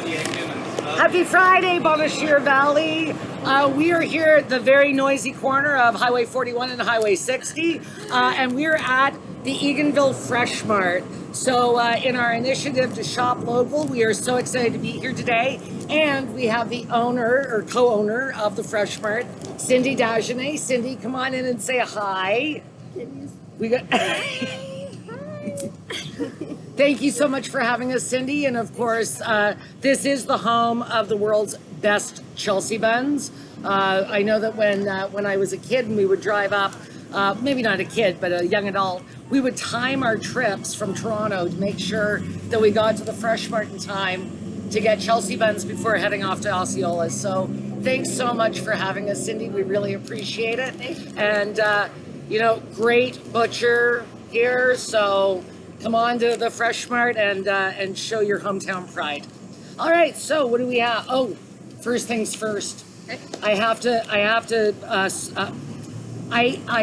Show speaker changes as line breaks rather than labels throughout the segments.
Happy Friday, Bonashir Valley. We are here at the very noisy corner of Highway 41 and Highway 60, and we're at the Eganville Fresh Mart. So in our initiative to shop local, we are so excited to be here today, and we have the owner or co-owner of the Fresh Mart, Cindy Dagenet. Cindy, come on in and say hi. We got. Thank you so much for having us, Cindy. And of course, this is the home of the world's best Chelsea buns. I know that when I was a kid and we would drive up, maybe not a kid, but a young adult, we would time our trips from Toronto to make sure that we got to the Fresh Mart in time to get Chelsea buns before heading off to Osceola. So thanks so much for having us, Cindy. We really appreciate it. And, you know, great butcher here. So come on to the Fresh Mart and show your hometown pride. All right, so what do we have? Oh, first things first. I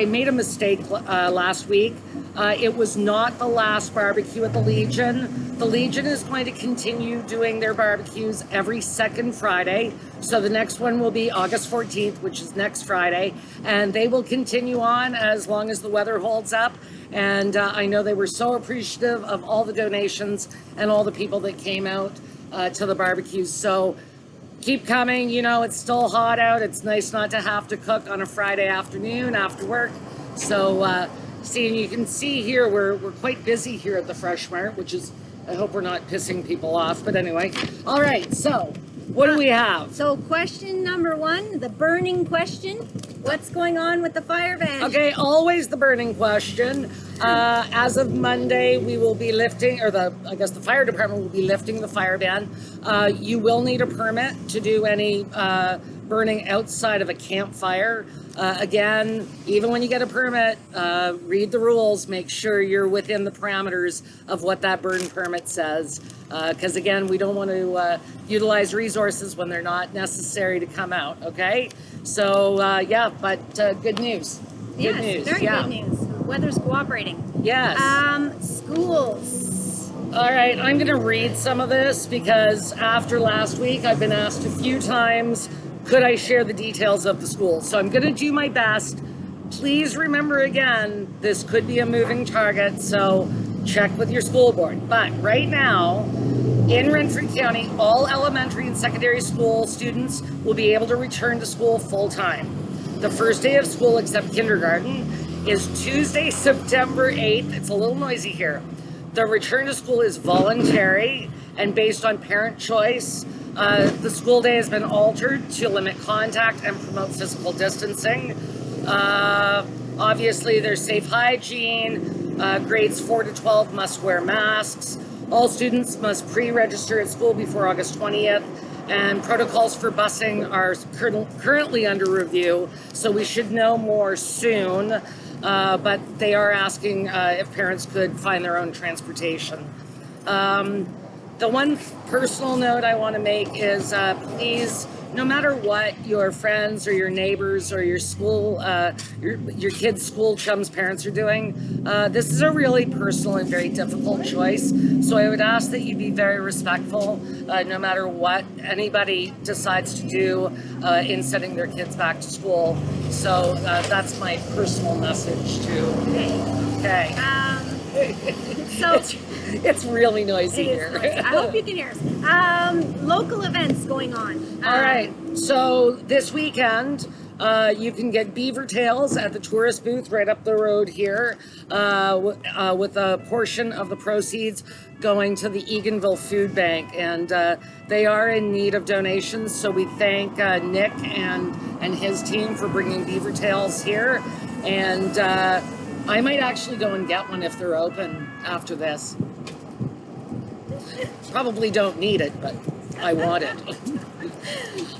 made a mistake last week. It was not the last barbecue at the Legion. The Legion is going to continue doing their barbecues every second Friday. So the next one will be August 14th, which is next Friday. And they will continue on as long as the weather holds up. And I know they were so appreciative of all the donations and all the people that came out to the barbecues. So keep coming. You know, it's still hot out. It's nice not to have to cook on a Friday afternoon after work. So you can see here, we're quite busy here at the Fresh Mart, which is, I hope we're not pissing people off. But anyway, all right, so what do we have?
So question number one, the burning question. What's going on with the fire ban?
Okay, always the burning question. As of Monday, we will be lifting, or I guess the fire department will be lifting the fire ban. You will need a permit to do any burning outside of a campfire. Again, even when you get a permit, read the rules, make sure you're within the parameters of what that burn permit says. Because again, we don't want to utilize resources when they're not necessary to come out, okay? So yeah, but good news.
Yes,
good news.
Very good news. Weather's cooperating.
Yes.
Schools.
All right, I'm going to read some of this because after last week, I've been asked a few times, could I share the details of the school? So I'm going to do my best. Please remember again, this could be a moving target, so check with your school board. But right now, in Renfrew County, all elementary and secondary school students will be able to return to school full time. The first day of school, except kindergarten, is Tuesday, September 8th. It's a little noisy here. The return to school is voluntary and based on parent choice. The school day has been altered to limit contact and promote physical distancing. Obviously, there's safe hygiene. Grades 4 to 12 must wear masks. All students must pre-register at school before August 20th. And protocols for busing are currently under review, so we should know more soon. But they are asking if parents could find their own transportation. The one personal note I want to make is please, no matter what your friends or your neighbors or your school, your kids' school chums' parents are doing, this is a really personal and very difficult choice. So I would ask that you be very respectful, no matter what anybody decides to do in sending their kids back to school. So that's my personal message too. Okay.
So
it's really noisy here.
Noisy. I hope you can hear us. Local events going on.
All right. So this weekend, you can get beaver tails at the tourist booth right up the road here, with a portion of the proceeds going to the Eganville Food Bank, and they are in need of donations. So we thank Nick and his team for bringing beaver tails here, and I might actually go and get one if they're open after this. Probably don't need it, but I want it.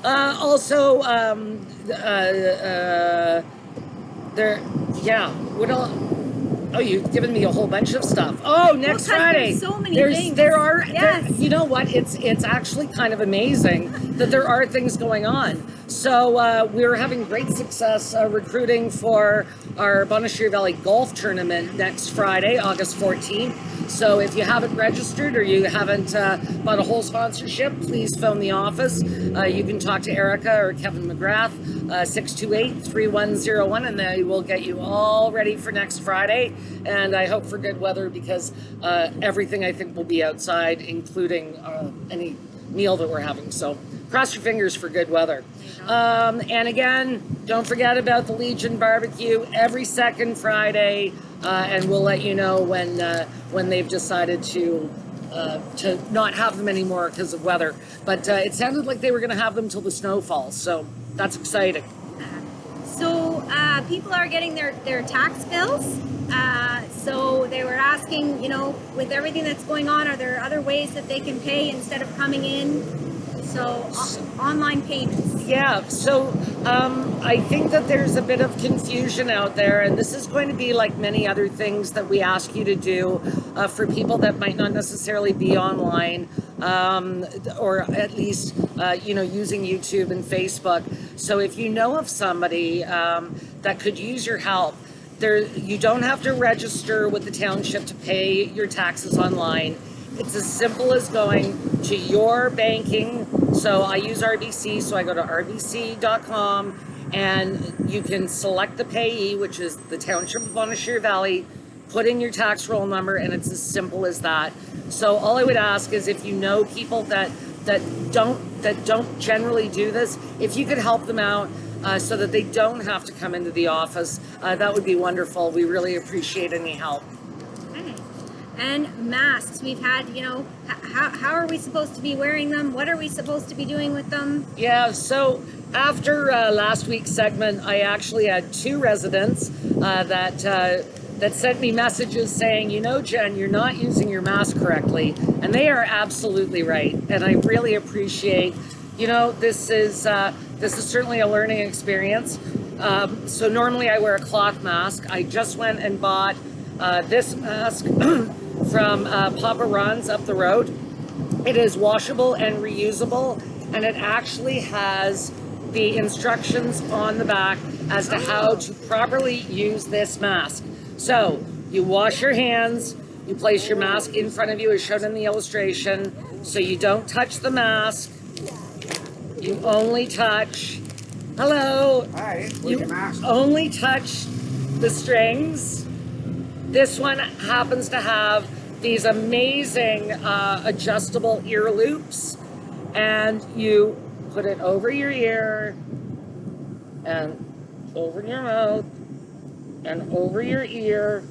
Also, what else? Oh, you've given me a whole bunch of stuff. Oh, next Friday.
There's so many things.
There are,
yes.
you know what? It's actually kind of amazing that there are things going on. So we're having great success recruiting for our Bonnechere Valley Golf Tournament next Friday, August 14th. So if you haven't registered or you haven't bought a whole sponsorship, please phone the office. You can talk to Erica or Kevin McGrath, 628-3101, and they will get you all ready for next Friday. And I hope for good weather because everything I think will be outside, including any meal that we're having. So cross your fingers for good weather. And again, don't forget about the Legion Barbecue every second Friday, and we'll let you know when they've decided to not have them anymore because of weather. But it sounded like they were going to have them till the snow falls, so that's exciting.
So people are getting their tax bills. So they were asking, you know, with everything that's going on, are there other ways that they can pay instead of coming in? So online payments.
Yeah, so I think that there's a bit of confusion out there, and this is going to be like many other things that we ask you to do for people that might not necessarily be online, or at least, you know, using YouTube and Facebook. So if you know of somebody that could use your help, you don't have to register with the township to pay your taxes online. It's as simple as going to your banking. So I use RBC, so I go to rbc.com and you can select the payee, which is the Township of Bonnechere Valley, put in your tax roll number, and it's as simple as that. So all I would ask is if you know people that don't generally do this, if you could help them out so that they don't have to come into the office, that would be wonderful. We really appreciate any help.
And masks, we've had, you know, how are we supposed to be wearing them? What are we supposed to be doing with them?
Yeah, so after last week's segment, I actually had two residents that sent me messages saying, you know, Jen, you're not using your mask correctly. And they are absolutely right. And I really appreciate, you know, this is certainly a learning experience. So normally I wear a cloth mask. I just went and bought this mask from Papa Ron's up the road. It is washable and reusable, and it actually has the instructions on the back as to how to properly use this mask. So you wash your hands, you place your mask in front of you as shown in the illustration, so you don't touch the mask. You only touch, hello.
Hi,
You only touch the strings. This one happens to have these amazing adjustable ear loops, and you put it over your ear and over your mouth and over your ear,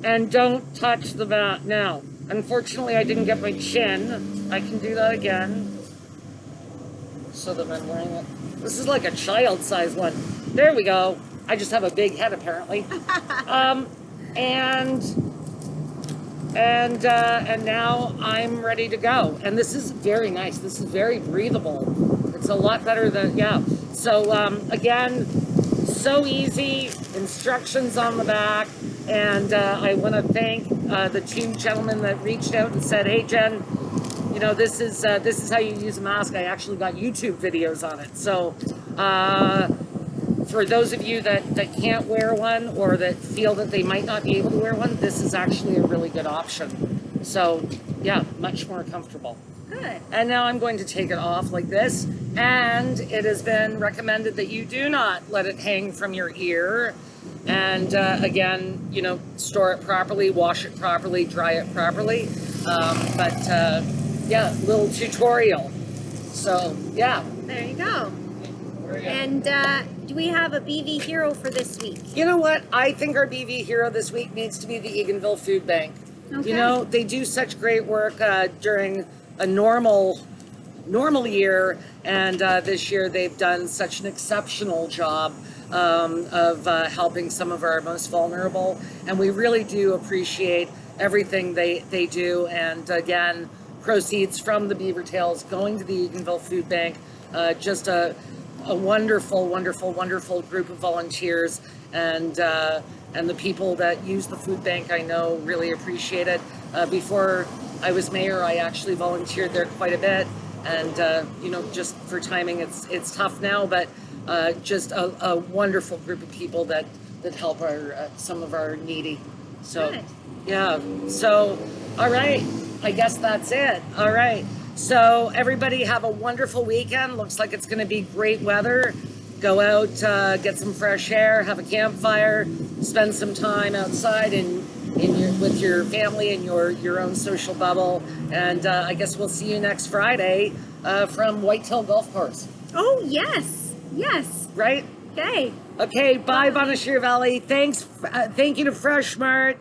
and don't touch the mat. Now, unfortunately, I didn't get my chin. I can do that again so that I'm wearing it. This is like a child-sized one. There we go. I just have a big head, apparently. And now I'm ready to go. And this is very nice. This is very breathable. It's a lot better than, yeah. So again, so easy, instructions on the back. And I want to thank the two gentlemen that reached out and said, hey, Jen, you know, this is how you use a mask. I actually got YouTube videos on it. So for those of you that can't wear one or that feel that they might not be able to wear one, this is actually a really good option. So yeah, much more comfortable.
Good.
And now I'm going to take it off like this. And it has been recommended that you do not let it hang from your ear. And again, you know, store it properly, wash it properly, dry it properly. Yeah, little tutorial. So yeah.
There you go. And do we have a BV hero for this week?
You know what? I think our BV hero this week needs to be the Eganville Food Bank.
Okay.
You know, they do such great work during a normal year, and this year they've done such an exceptional job of helping some of our most vulnerable, and we really do appreciate everything they do. And again, proceeds from the Beaver Tails going to the Eganville Food Bank. Just a wonderful, wonderful, wonderful group of volunteers, and the people that use the food bank, I know, really appreciate it. Before I was mayor, I actually volunteered there quite a bit, And you know, just for timing, it's tough now, but just a wonderful group of people that help our some of our needy. So
Good.
yeah. So all right, I guess that's it. All right. So everybody have a wonderful weekend. Looks like it's going to be great weather. Go out, get some fresh air, have a campfire, spend some time outside with your family and your own social bubble. And I guess we'll see you next Friday from Whitetail Golf Course.
Oh, yes. Yes.
Right?
Okay.
Okay. Bye, Bonashir Valley. Thanks. Thank you to Fresh Mart.